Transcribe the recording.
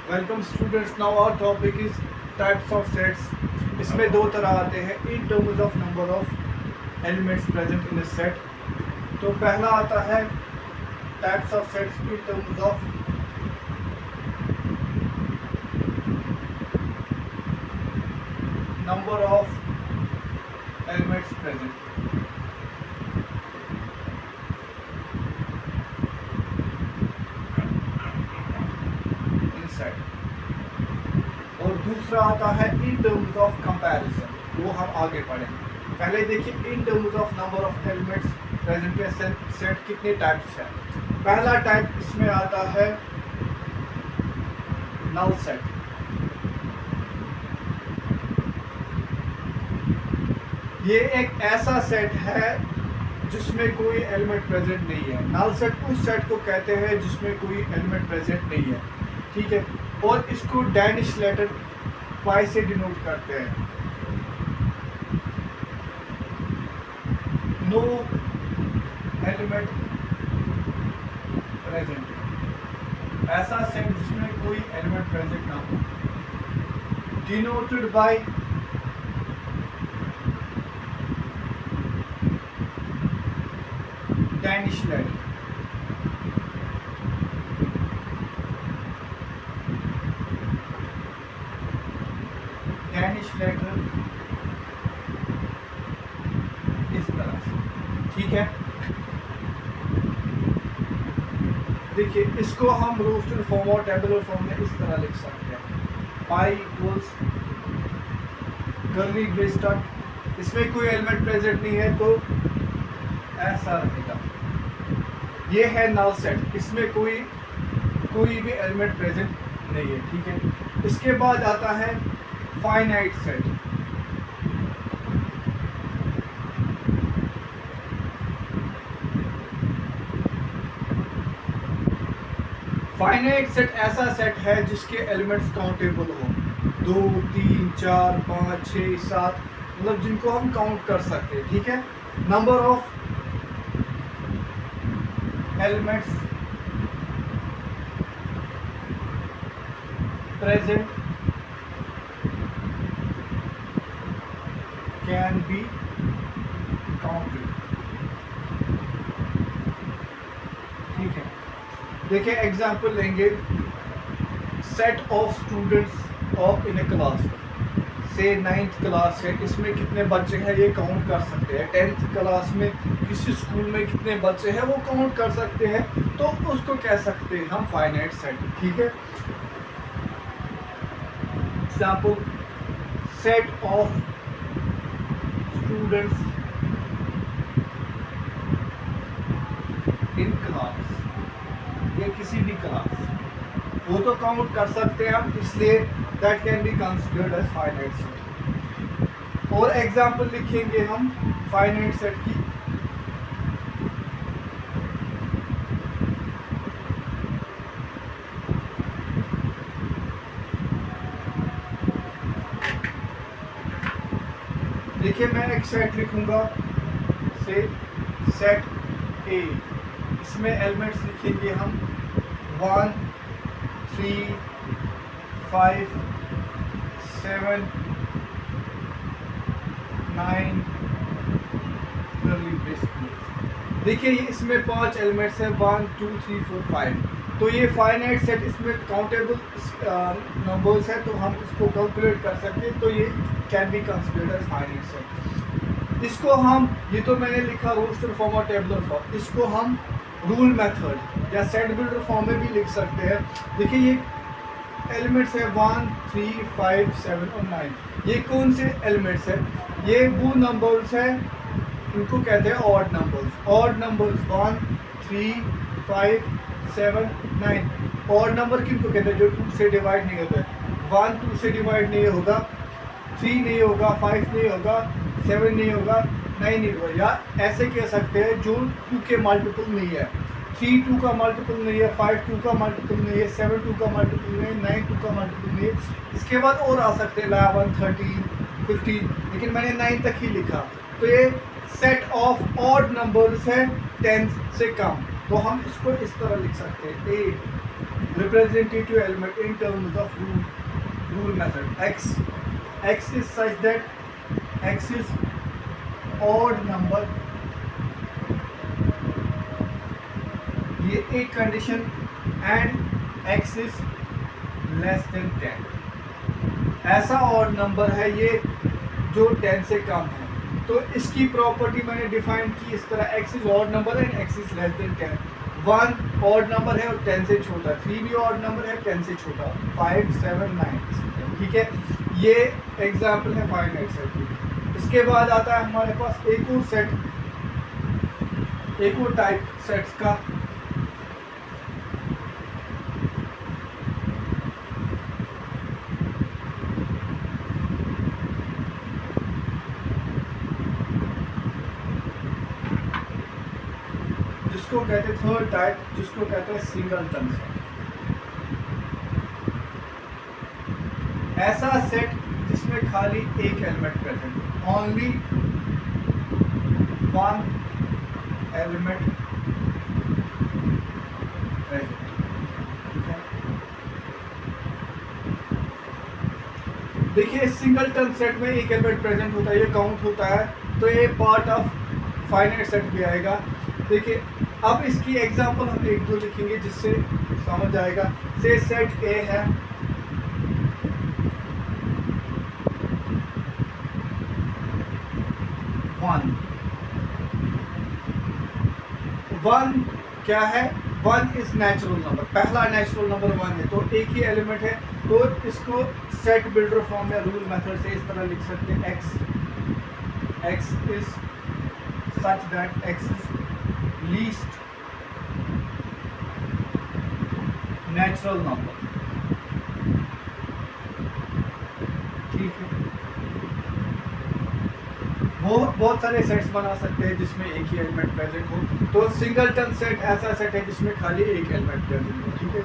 Welcome students, now our topic is types of sets. इसमें दो तरह आते हैं in terms of number of elements present in a set. तो पहला आता है types of sets in terms of number of elements present in set, और दूसरा आता है इन टर्म्स ऑफ कंपैरिजन, वो हम आगे पढ़ेंगे। पहले देखिए इन terms of number of elements present in set कितने टाइप्स हैं। पहला टाइप इसमें आता है नल सेट। ये एक ऐसा सेट है जिसमें कोई एलिमेंट प्रेजेंट नहीं है। नल सेट उस सेट को कहते हैं जिसमें कोई एलिमेंट प्रेजेंट नहीं है, ठीक है। और इसको डैनिश लेटर पाई से डिनोट करते हैं। नो एलिमेंट प्रेजेंट, ऐसा सेट जिसमें कोई एलिमेंट प्रेजेंट ना हो, denoted by Danish letter. Danish letter इस तरह से, ठीक है। देखिए इसको हम रोस्टेड फॉर्म और टेबुलर फॉर्म में इस तरह लिख सकते हैं। पाई इक्वल्स कर्ली ब्रेस्टट, इसमें कोई एलिमेंट प्रेजेंट नहीं है तो ऐसा रहेगा। ये है नल सेट, इसमें कोई भी एलिमेंट प्रेजेंट नहीं है, ठीक है। इसके बाद आता है फाइनाइट सेट। फाइनाइट सेट ऐसा सेट है जिसके एलिमेंट्स काउंटेबल हो, 2, 3, 4, 5, 6, 7, मतलब जिनको हम काउंट कर सकते हैं, ठीक है। Number of elements present can be counted, ठीक है। देखिए एग्जाम्पल लेंगे, set of students of in A class, से 9th क्लास है, इसमें कितने बच्चे हैं ये काउंट कर सकते हैं। 10th क्लास में किसी स्कूल में कितने बच्चे हैं वो काउंट कर सकते हैं, तो उसको कह सकते हैं हम फाइनाइट सेट, ठीक है। Example, set of students in class, ये किसी भी क्लास, वो तो काउंट कर सकते हैं हम, इसलिए that can be considered as finite set. और एग्जाम्पल लिखेंगे हम फाइनाइट सेट की। देखिए मैं एक सेट लिखूंगा, से सेट ए, इसमें एलिमेंट्स लिखेंगे हम 1, 3, 5, 7, 9 कर्ली ब्रेसेस। देखिए ये इसमें 5 एलिमेंट्स हैं, 1, 2, 3, 4, 5। तो ये फाइनाइट सेट, इसमें काउंटेबल नंबर्स है तो हम इसको कैलकुलेट कर सकते हैं, तो ये can be considered as finite set. इसको हम, ये तो मैंने लिखा रोस्टर फॉर्म और टेबुलर फॉर्म, इसको हम रूल मेथड या सेट बिल्डर फॉर्म में भी लिख सकते हैं। देखिए ये एलिमेंट्स है 1, 3, 5, 7 और 9। ये कौन से एलिमेंट्स है? ये वो नंबर्स है, इनको कहते हैं odd numbers. Odd numbers 1, 3, 5, 7, 9। Odd number किनको कहते हैं? जो 2 से डिवाइड नहीं होता है। 1 2 से डिवाइड नहीं होगा, 3 नहीं होगा, 5 नहीं होगा, 7 नहीं होगा, 9 नहीं होगा। या ऐसे कह सकते हैं जो 2 के मल्टीपल नहीं है, 3 2 का मल्टीपल नहीं है, 5 2 का मल्टीपल नहीं है, 7 2 का मल्टीपल नहीं है, 9 2 का मल्टीपल नहीं है। इसके बाद और आ सकते हैं 11, 13, 15, लेकिन मैंने 9 तक ही लिखा। तो ये सेट ऑफ ऑड नंबर्स है 10 से कम, तो हम इसको इस तरह लिख सकते हैं। 8 representative element in terms of rule method. X is such that x is odd number, ये एक condition, and x is less than 10, ऐसा ऑड नंबर है ये जो 10 से कम है। तो इसकी प्रॉपर्टी मैंने डिफाइन की इस तरह, x इज ऑड नंबर है and x is less than 10। 1 odd number है और 10 से छोटा, 3 भी ऑड नंबर है 10 से छोटा, 5 7 9, ठीक है। ये एग्जांपल है फाइनाइट सेट की। इसके बाद आता है हमारे पास एक और सेट, एक और टाइप सेट्स का, जिसको कहते हैं थर्ड टाइप, जिसको कहते हैं सिंगलटन सेट। ऐसा सेट जिसमें खाली एक element present, only one element present, ठीक है। देखिए सिंगलटन सेट में एक एलिमेंट प्रेजेंट होता है, ये काउंट होता है, तो ये पार्ट ऑफ फाइनाइट सेट भी आएगा। देखिए अब इसकी एग्जांपल हम एक दो लिखेंगे जिससे समझ आएगा। से सेट ए है, वन क्या है, 1 इज नेचुरल नंबर, पहला नेचुरल नंबर 1 है, तो एक ही एलिमेंट है, तो इसको सेट बिल्डर फॉर्म में रूल मेथड से इस तरह लिख सकते हैं, x is such that x is least natural number, ठीक है। वो बहुत सारे सेट्स बना सकते हैं जिसमें एक ही एलिमेंट प्रेजेंट हो, तो सिंगलटन सेट ऐसा सेट है जिसमें खाली एक एलिमेंट प्रेजेंट हो, ठीक है।